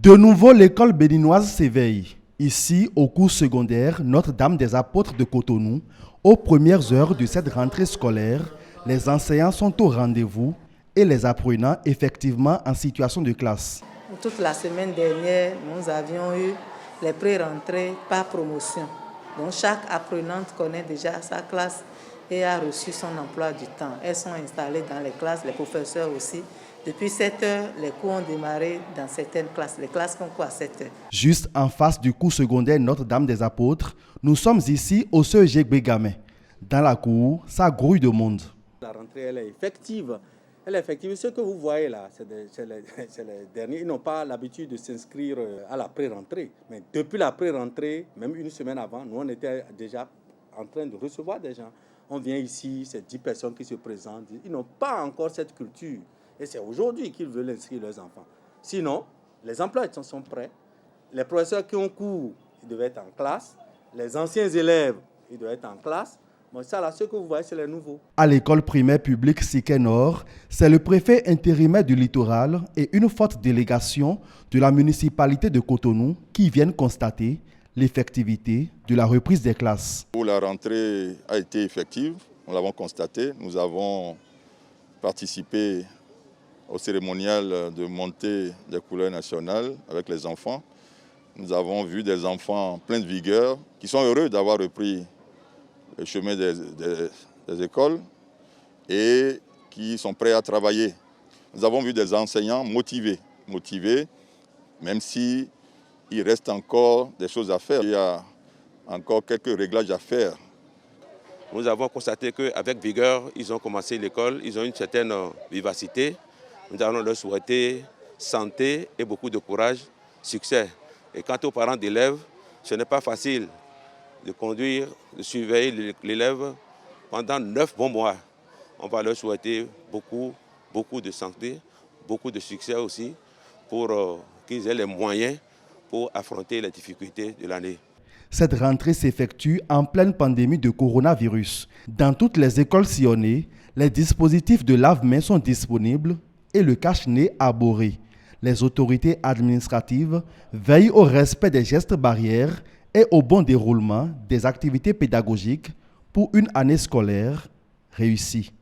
De nouveau, l'école béninoise s'éveille. Ici, au cours secondaire Notre-Dame des Apôtres de Cotonou, aux premières heures de cette rentrée scolaire, les enseignants sont au rendez-vous et les apprenants effectivement en situation de classe. Toute la semaine dernière, nous avions eu les pré-rentrées par promotion. Donc chaque apprenante connaît déjà sa classe et a reçu son emploi du temps. Elles sont installées dans les classes, les professeurs aussi. Depuis 7 heures, les cours ont démarré dans certaines classes, les classes qu'on court à 7 heures. Juste en face du cours secondaire Notre-Dame des Apôtres, nous sommes ici au CEG Bégamé. Dans la cour, ça grouille de monde. La rentrée, elle est effective. Elle est effective. Ce que vous voyez là, c'est les derniers. Ils n'ont pas l'habitude de s'inscrire à la pré-rentrée. Mais depuis la pré-rentrée, même une semaine avant, nous, on était déjà en train de recevoir des gens. On vient ici, c'est 10 personnes qui se présentent. Ils n'ont pas encore cette culture. Et c'est aujourd'hui qu'ils veulent inscrire leurs enfants. Sinon, les emplois sont prêts. Les professeurs qui ont cours, ils devaient être en classe. Les anciens élèves, ils doivent être en classe. Bon, ça, là, ce que vous voyez, c'est les nouveaux. À l'école primaire publique Siké Nord, c'est le préfet intérimaire du littoral et une forte délégation de la municipalité de Cotonou qui viennent constater l'effectivité de la reprise des classes. La rentrée a été effective, nous l'avons constaté. Nous avons participé au cérémonial de montée des couleurs nationales avec les enfants. Nous avons vu des enfants pleins de vigueur qui sont heureux d'avoir repris le chemin des écoles et qui sont prêts à travailler. Nous avons vu des enseignants motivés, même si il reste encore des choses à faire. Il y a encore quelques réglages à faire. Nous avons constaté qu'avec vigueur, ils ont commencé l'école, ils ont une certaine vivacité. Nous allons leur souhaiter santé et beaucoup de courage, succès. Et quant aux parents d'élèves, ce n'est pas facile de conduire, de surveiller l'élève pendant 9 bons mois. On va leur souhaiter beaucoup de santé, beaucoup de succès aussi, pour qu'ils aient les moyens pour affronter les difficultés de l'année. Cette rentrée s'effectue en pleine pandémie de coronavirus. Dans toutes les écoles sillonnées, les dispositifs de lave-mains sont disponibles et le cache-nez arboré. Les autorités administratives veillent au respect des gestes barrières et au bon déroulement des activités pédagogiques pour une année scolaire réussie.